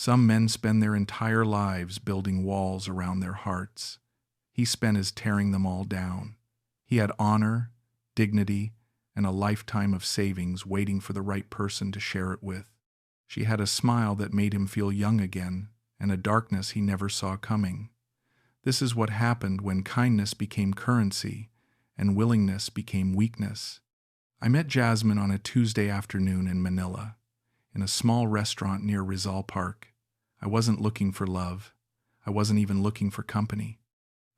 Some men spend their entire lives building walls around their hearts. He spent his tearing them all down. He had honor, dignity, and a lifetime of savings waiting for the right person to share it with. She had a smile that made him feel young again, and a darkness he never saw coming. This is what happened when kindness became currency and willingness became weakness. I met Jasmine on a Tuesday afternoon in Manila, in a small restaurant near Rizal Park. I wasn't looking for love. I wasn't even looking for company.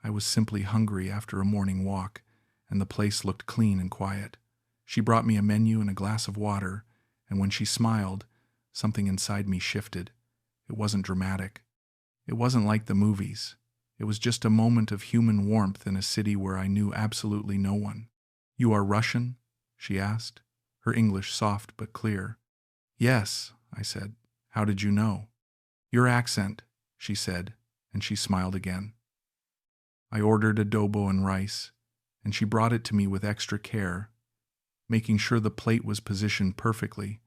I was simply hungry after a morning walk, and the place looked clean and quiet. She brought me a menu and a glass of water, and when she smiled, something inside me shifted. It wasn't dramatic. It wasn't like the movies. It was just a moment of human warmth in a city where I knew absolutely no one. "You are Russian?" she asked, her English soft but clear. "Yes," I said. "How did you know?" "Your accent," she said, and she smiled again. I ordered adobo and rice, and she brought it to me with extra care, making sure the plate was positioned perfectly.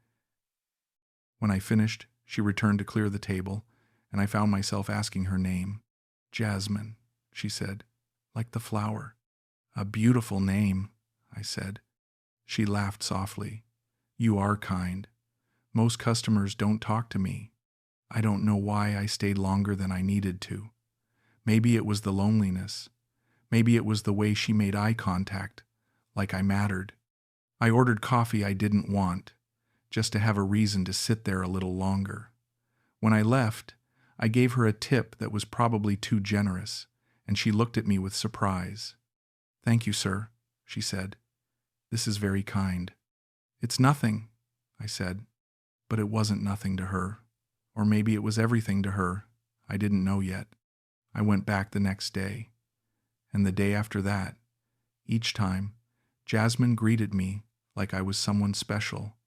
When I finished, she returned to clear the table, and I found myself asking her name. "Jasmine," she said, "like the flower." "A beautiful name," I said. She laughed softly. "You are kind. Most customers don't talk to me. I don't know why I stayed longer than I needed to. Maybe it was the loneliness. Maybe it was the way she made eye contact, like I mattered. I ordered coffee I didn't want, just to have a reason to sit there a little longer. When I left, I gave her a tip that was probably too generous, and she looked at me with surprise. "Thank you, sir," she said. "This is very kind." "It's nothing," I said, but it wasn't nothing to her. Or maybe it was everything to her. I didn't know yet. I went back the next day, and the day after that. Each time, Jasmine greeted me like I was someone special.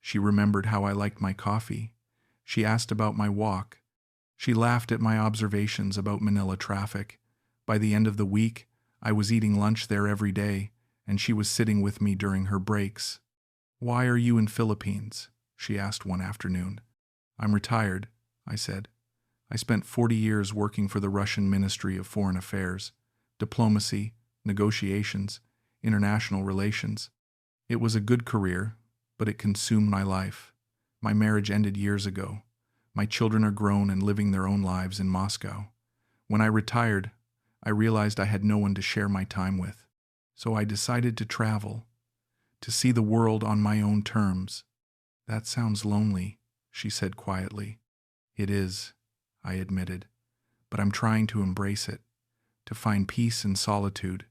She remembered how I liked my coffee. She asked about my walk. She laughed at my observations about Manila traffic. By the end of the week, I was eating lunch there every day, and she was sitting with me during her breaks. "Why are you in Philippines?" she asked one afternoon. "I'm retired," I said. "I spent 40 years working for the Russian Ministry of Foreign Affairs, diplomacy, negotiations, international relations. It was a good career, but it consumed my life. My marriage ended years ago. My children are grown and living their own lives in Moscow. When I retired, I realized I had no one to share my time with. So I decided to travel, to see the world on my own terms." "That sounds lonely," she said quietly. "It is," I admitted, "but I'm trying to embrace it, to find peace in solitude."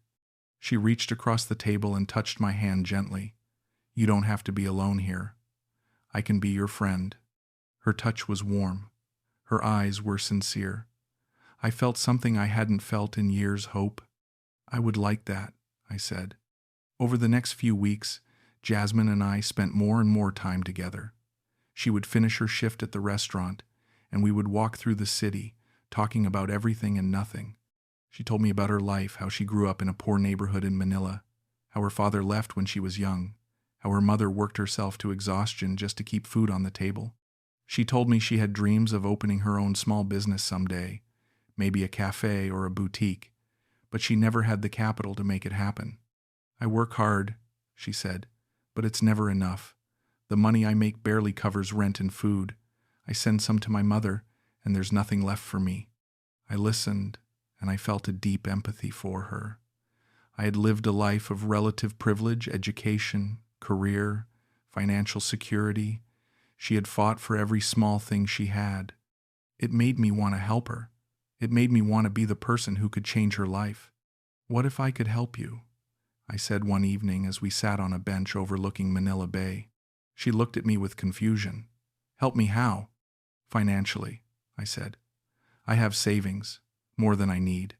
She reached across the table and touched my hand gently. "You don't have to be alone here. I can be your friend." Her touch was warm. Her eyes were sincere. I felt something I hadn't felt in years. Hope. "I would like that," I said. Over the next few weeks, Jasmine and I spent more and more time together. She would finish her shift at the restaurant, and we would walk through the city, talking about everything and nothing. She told me about her life, how she grew up in a poor neighborhood in Manila, how her father left when she was young, how her mother worked herself to exhaustion just to keep food on the table. She told me she had dreams of opening her own small business someday, maybe a café or a boutique, but she never had the capital to make it happen. "I work hard," she said, "but it's never enough. The money I make barely covers rent and food. I send some to my mother, and there's nothing left for me." I listened, and I felt a deep empathy for her. I had lived a life of relative privilege, education, career, financial security. She had fought for every small thing she had. It made me want to help her. It made me want to be the person who could change her life. "What if I could help you?" I said one evening as we sat on a bench overlooking Manila Bay. She looked at me with confusion. "Help me how?" "Financially," I said. "I have savings, more than I need.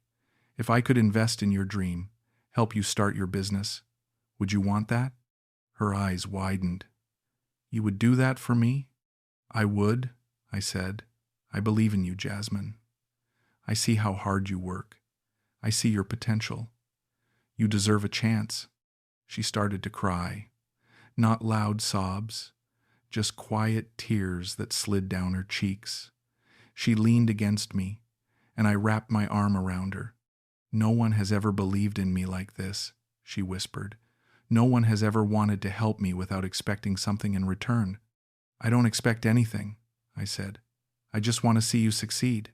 If I could invest in your dream, help you start your business, would you want that?" Her eyes widened. "You would do that for me?" "I would," I said. "I believe in you, Jasmine. I see how hard you work. I see your potential. You deserve a chance." She started to cry. Not loud sobs, just quiet tears that slid down her cheeks. She leaned against me, and I wrapped my arm around her. "No one has ever believed in me like this," she whispered. "No one has ever wanted to help me without expecting something in return." "I don't expect anything," I said. "I just want to see you succeed."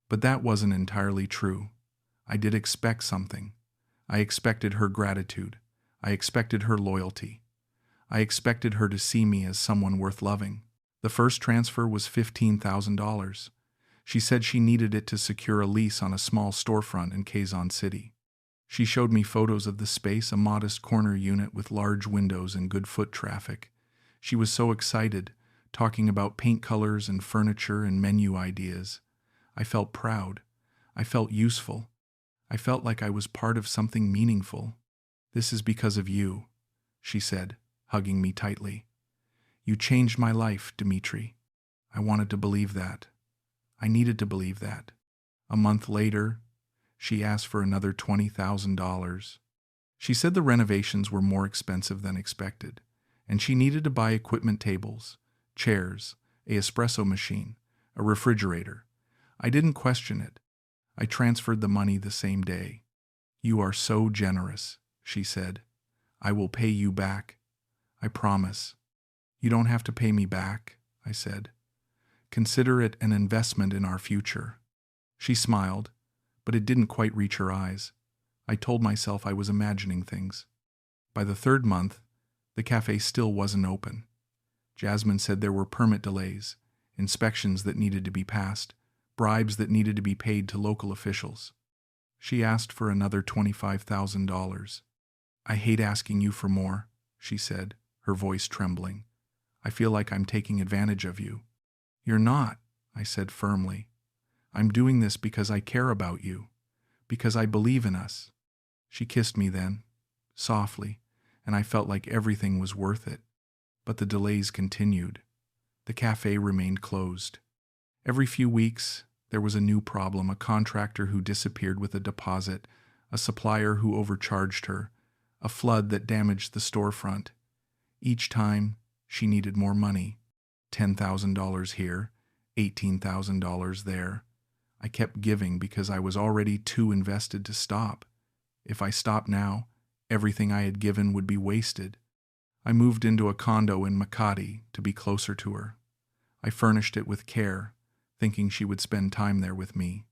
But that wasn't entirely true. I did expect something. I expected her gratitude. I expected her loyalty. I expected her to see me as someone worth loving. The first transfer was $15,000. She said she needed it to secure a lease on a small storefront in Quezon City. She showed me photos of the space, a modest corner unit with large windows and good foot traffic. She was so excited, talking about paint colors and furniture and menu ideas. I felt proud. I felt useful. I felt like I was part of something meaningful. "This is because of you," she said, hugging me tightly. "You changed my life, Dmitri." I wanted to believe that. I needed to believe that. A month later, she asked for another $20,000. She said the renovations were more expensive than expected, and she needed to buy equipment tables, chairs, an espresso machine, a refrigerator. I didn't question it. I transferred the money the same day. "You are so generous," she said. "I will pay you back. I promise." "You don't have to pay me back," I said. "Consider it an investment in our future." She smiled, but it didn't quite reach her eyes. I told myself I was imagining things. By the third month, the cafe still wasn't open. Jasmine said there were permit delays, inspections that needed to be passed, bribes that needed to be paid to local officials. She asked for another $25,000. "I hate asking you for more," she said, her voice trembling. "I feel like I'm taking advantage of you." "You're not," I said firmly. "I'm doing this because I care about you, because I believe in us." She kissed me then, softly, and I felt like everything was worth it. But the delays continued. The cafe remained closed. Every few weeks, there was a new problem, a contractor who disappeared with a deposit, a supplier who overcharged her, a flood that damaged the storefront. Each time, she needed more money. $10,000 here, $18,000 there. I kept giving because I was already too invested to stop. If I stopped now, everything I had given would be wasted. I moved into a condo in Makati to be closer to her. I furnished it with care, thinking she would spend time there with me.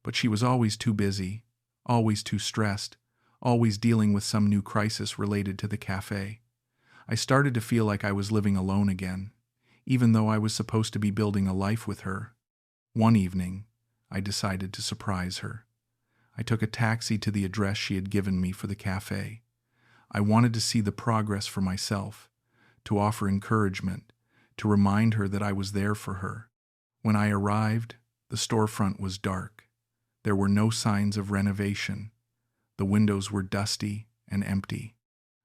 But she was always too busy, always too stressed, always dealing with some new crisis related to the cafe. I started to feel like I was living alone again, even though I was supposed to be building a life with her. One evening, I decided to surprise her. I took a taxi to the address she had given me for the cafe. I wanted to see the progress for myself, to offer encouragement, to remind her that I was there for her. When I arrived, the storefront was dark. There were no signs of renovation. The windows were dusty and empty.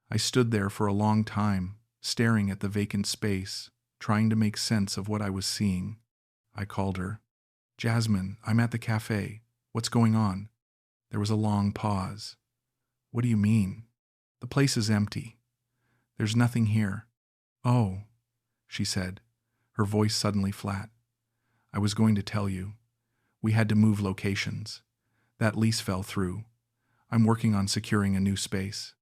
I stood there for a long time, staring at the vacant space, trying to make sense of what I was seeing. I called her. "Jasmine, I'm at the cafe. What's going on?" There was a long pause. "What do you mean?" "The place is empty. There's nothing here." "Oh," she said, her voice suddenly flat. "I was going to tell you. We had to move locations. That lease fell through. I'm working on securing a new space."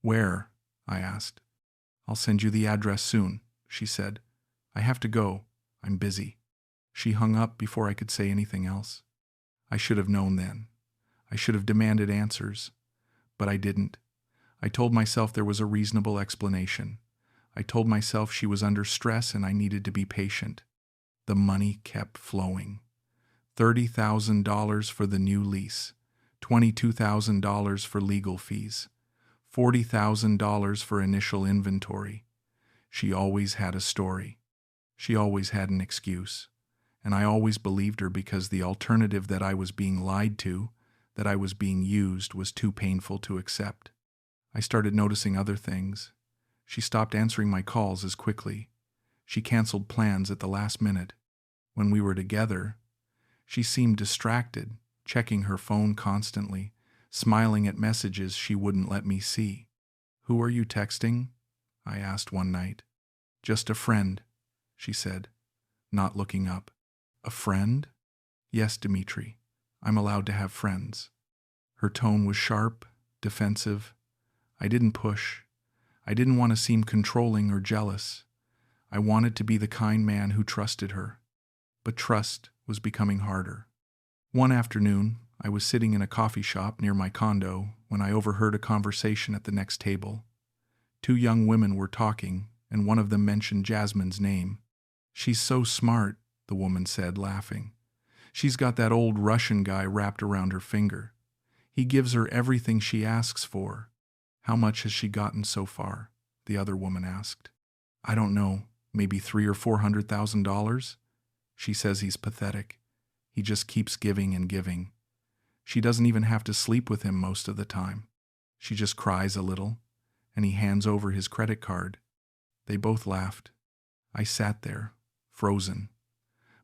"Where?" I asked. "I'll send you the address soon," she said. "I have to go. I'm busy." She hung up before I could say anything else. I should have known then. I should have demanded answers. But I didn't. I told myself there was a reasonable explanation. I told myself she was under stress and I needed to be patient. The money kept flowing. $30,000 for the new lease, $22,000 for legal fees, $40,000 for initial inventory. She always had a story. She always had an excuse. And I always believed her because the alternative that I was being lied to, that I was being used, was too painful to accept. I started noticing other things. She stopped answering my calls as quickly. She canceled plans at the last minute. When we were together, she seemed distracted, checking her phone constantly, smiling at messages she wouldn't let me see. "Who are you texting?" I asked one night. "Just a friend," she said, not looking up. "A friend?" Yes, Dmitri, I'm allowed to have friends. Her tone was sharp, defensive. I didn't push. I didn't want to seem controlling or jealous. I wanted to be the kind man who trusted her. But trust was becoming harder. One afternoon, I was sitting in a coffee shop near my condo when I overheard a conversation at the next table. Two young women were talking, and one of them mentioned Jasmine's name. "She's so smart," the woman said, laughing. "She's got that old Russian guy wrapped around her finger. He gives her everything she asks for." "How much has she gotten so far?" the other woman asked. "I don't know, maybe $300,000 or $400,000. She says he's pathetic. He just keeps giving and giving. She doesn't even have to sleep with him most of the time. She just cries a little, and he hands over his credit card." They both laughed. I sat there, frozen.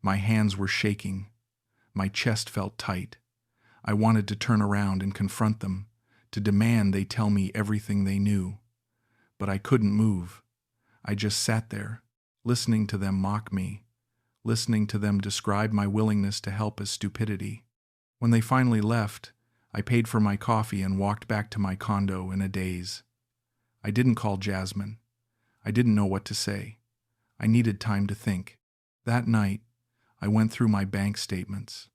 My hands were shaking. My chest felt tight. I wanted to turn around and confront them, to demand they tell me everything they knew. But I couldn't move. I just sat there, listening to them mock me, listening to them describe my willingness to help as stupidity. When they finally left, I paid for my coffee and walked back to my condo in a daze. I didn't call Jasmine. I didn't know what to say. I needed time to think. That night, I went through my bank statements.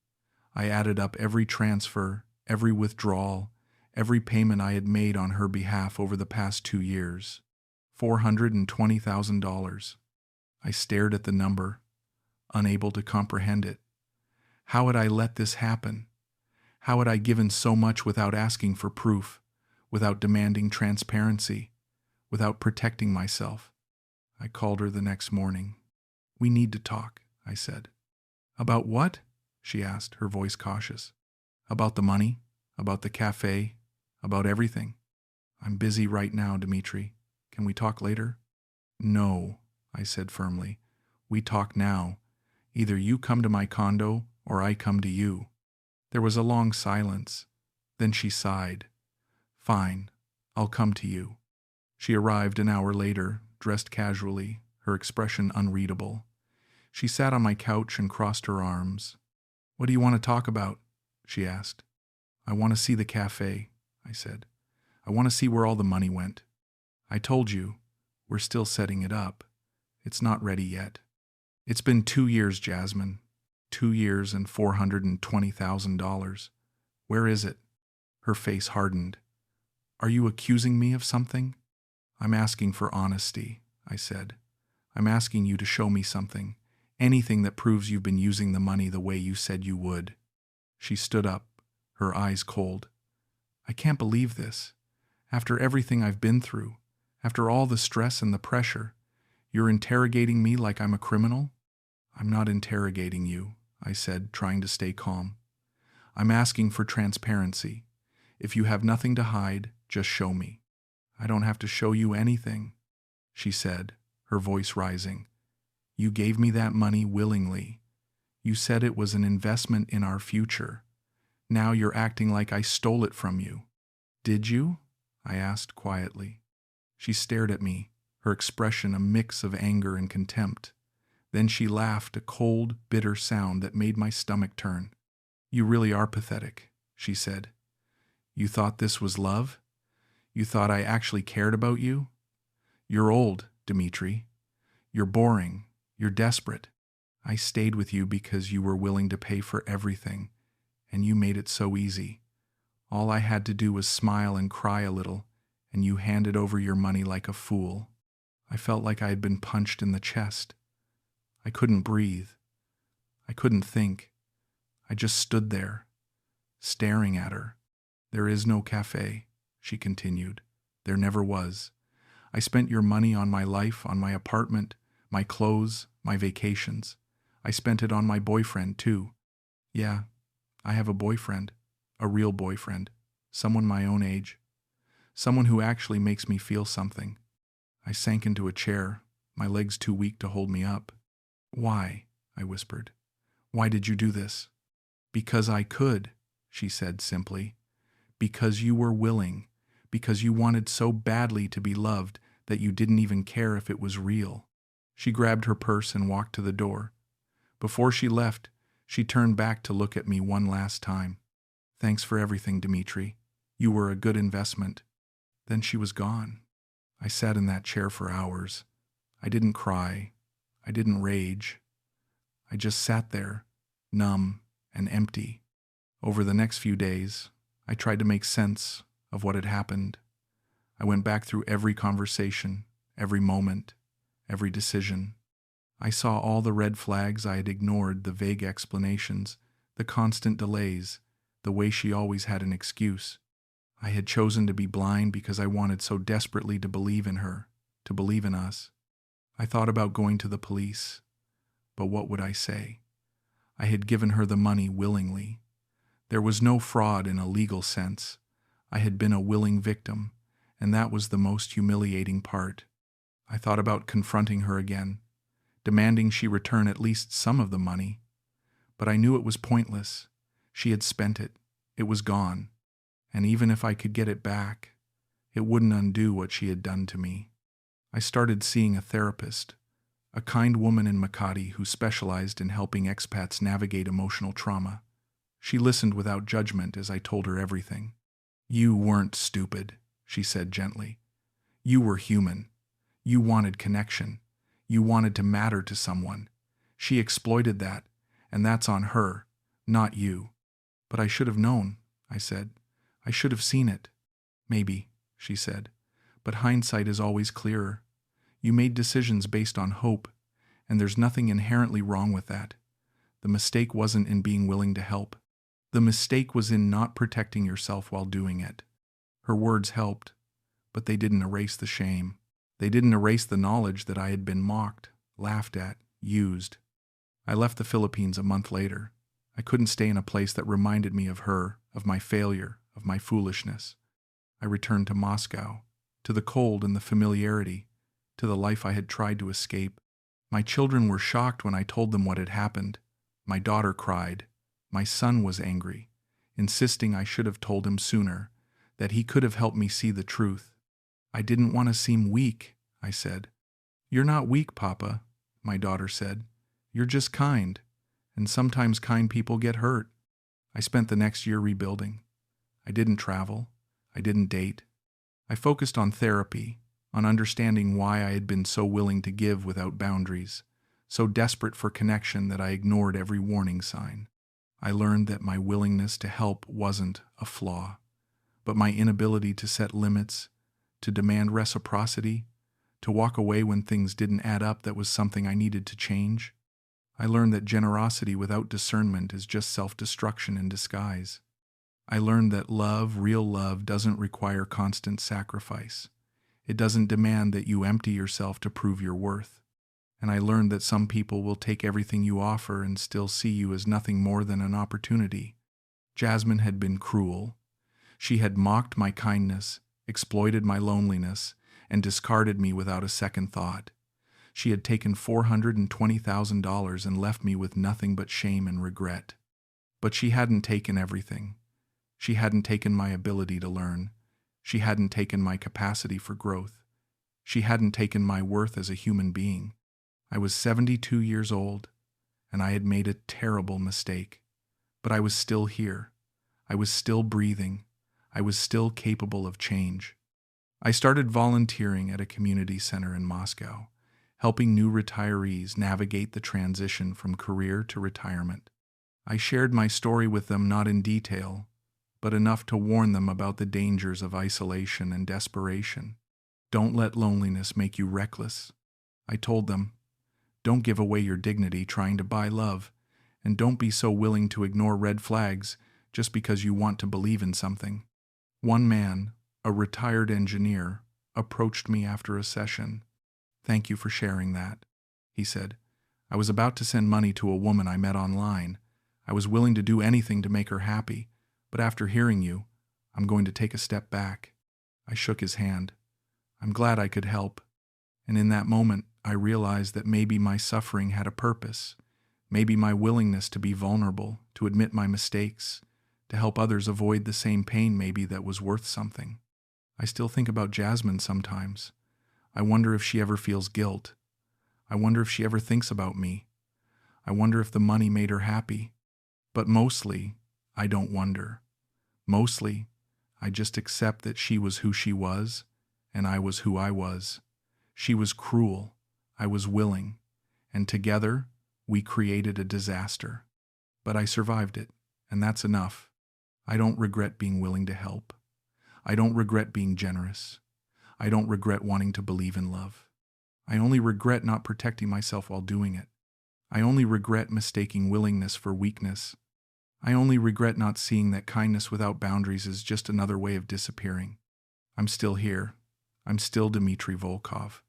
I added up every transfer, every withdrawal, every payment I had made on her behalf over the past 2 years. $420,000. I stared at the number, unable to comprehend it. How had I let this happen? How had I given so much without asking for proof, without demanding transparency, without protecting myself? I called her the next morning. "We need to talk," I said. "About what?" she asked, her voice cautious. "About the money, about the café, about everything." "I'm busy right now, Dmitri. Can we talk later?" "No," I said firmly. "We talk now. Either you come to my condo or I come to you." There was a long silence. Then she sighed. "Fine, I'll come to you." She arrived an hour later, dressed casually, her expression unreadable. She sat on my couch and crossed her arms. "What do you want to talk about?" she asked. "I want to see the café," I said. "I want to see where all the money went. I told you, we're still setting it up. It's not ready yet. It's been 2 years, Jasmine. 2 years and $420,000. Where is it?" Her face hardened. "Are you accusing me of something?" "I'm asking for honesty," I said. "I'm asking you to show me something, anything that proves you've been using the money the way you said you would." She stood up, her eyes cold. "I can't believe this. After everything I've been through, after all the stress and the pressure, you're interrogating me like I'm a criminal?" "I'm not interrogating you," I said, trying to stay calm. "I'm asking for transparency. If you have nothing to hide, just show me." "I don't have to show you anything," she said, her voice rising. "You gave me that money willingly. You said it was an investment in our future. Now you're acting like I stole it from you." "Did you?" I asked quietly. She stared at me, her expression a mix of anger and contempt. Then she laughed, a cold, bitter sound that made my stomach turn. "You really are pathetic," she said. "You thought this was love? You thought I actually cared about you? You're old, Dmitri. You're boring. You're desperate. I stayed with you because you were willing to pay for everything, and you made it so easy. All I had to do was smile and cry a little, and you handed over your money like a fool." I felt like I had been punched in the chest. I couldn't breathe. I couldn't think. I just stood there, staring at her. "There is no café," she continued. "There never was. I spent your money on my life, on my apartment, my clothes, my vacations. I spent it on my boyfriend, too. Yeah, I have a boyfriend, a real boyfriend, someone my own age, someone who actually makes me feel something." I sank into a chair, my legs too weak to hold me up. "Why?" I whispered. "Why did you do this?" "Because I could," she said simply. "Because you were willing. Because you wanted so badly to be loved that you didn't even care if it was real." She grabbed her purse and walked to the door. Before she left, She turned back to look at me one last time. Thanks for everything, Dmitri. You were a good investment. Then she was gone. I sat in that chair for hours. I didn't cry. I didn't rage. I just sat there, numb and empty. Over the next few days, I tried to make sense of what had happened. I went back through every conversation, every moment, every decision. I saw all the red flags I had ignored, the vague explanations, the constant delays, the way she always had an excuse. I had chosen to be blind because I wanted so desperately to believe in her, to believe in us. I thought about going to the police, but what would I say? I had given her the money willingly. There was no fraud in a legal sense. I had been a willing victim, and that was the most humiliating part. I thought about confronting her again, demanding she return at least some of the money. But I knew it was pointless. She had spent it. It was gone. And even if I could get it back, it wouldn't undo what she had done to me. I started seeing a therapist, a kind woman in Makati who specialized in helping expats navigate emotional trauma. She listened without judgment as I told her everything. You weren't stupid, she said gently. You were human. You wanted connection. You wanted to matter to someone. She exploited that, and that's on her, not you. But I should have known, I said. I should have seen it. Maybe, she said, but hindsight is always clearer. You made decisions based on hope, and there's nothing inherently wrong with that. The mistake wasn't in being willing to help. The mistake was in not protecting yourself while doing it. Her words helped, but they didn't erase the shame. They didn't erase the knowledge that I had been mocked, laughed at, used. I left the Philippines a month later. I couldn't stay in a place that reminded me of her, of my failure, of my foolishness. I returned to Moscow, to the cold and the familiarity, to the life I had tried to escape. My children were shocked when I told them what had happened. My daughter cried. My son was angry, insisting I should have told him sooner, that he could have helped me see the truth. I didn't want to seem weak, I said. You're not weak, Papa, my daughter said. You're just kind, and sometimes kind people get hurt. I spent the next year rebuilding. I didn't travel. I didn't date. I focused on therapy, on understanding why I had been so willing to give without boundaries, so desperate for connection that I ignored every warning sign. I learned that my willingness to help wasn't a flaw, but my inability to set limits, to demand reciprocity, to walk away when things didn't add up, that was something I needed to change. I learned that generosity without discernment is just self-destruction in disguise. I learned that love, real love, doesn't require constant sacrifice. It doesn't demand that you empty yourself to prove your worth. And I learned that some people will take everything you offer and still see you as nothing more than an opportunity. Jasmine had been cruel. She had mocked my kindness, exploited my loneliness, and discarded me without a second thought. She had taken $420,000 and left me with nothing but shame and regret. But she hadn't taken everything. She hadn't taken my ability to learn. She hadn't taken my capacity for growth. She hadn't taken my worth as a human being. I was 72 years old, and I had made a terrible mistake. But I was still here. I was still breathing. I was still capable of change. I started volunteering at a community center in Moscow, helping new retirees navigate the transition from career to retirement. I shared my story with them, not in detail, but enough to warn them about the dangers of isolation and desperation. Don't let loneliness make you reckless. I told them, don't give away your dignity trying to buy love, and don't be so willing to ignore red flags just because you want to believe in something. One man, a retired engineer, approached me after a session. Thank you for sharing that, he said. I was about to send money to a woman I met online. I was willing to do anything to make her happy, but after hearing you, I'm going to take a step back. I shook his hand. I'm glad I could help. And in that moment, I realized that maybe my suffering had a purpose. Maybe my willingness to be vulnerable, to admit my mistakes, to help others avoid the same pain, maybe that was worth something. I still think about Jasmine sometimes. I wonder if she ever feels guilt. I wonder if she ever thinks about me. I wonder if the money made her happy. But mostly, I don't wonder. Mostly, I just accept that she was who she was, and I was who I was. She was cruel, I was willing, and together, we created a disaster. But I survived it, and that's enough. I don't regret being willing to help. I don't regret being generous. I don't regret wanting to believe in love. I only regret not protecting myself while doing it. I only regret mistaking willingness for weakness. I only regret not seeing that kindness without boundaries is just another way of disappearing. I'm still here. I'm still Dmitri Volkov.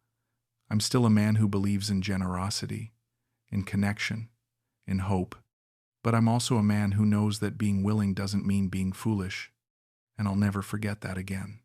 I'm still a man who believes in generosity, in connection, in hope. But I'm also a man who knows that being willing doesn't mean being foolish. And I'll never forget that again.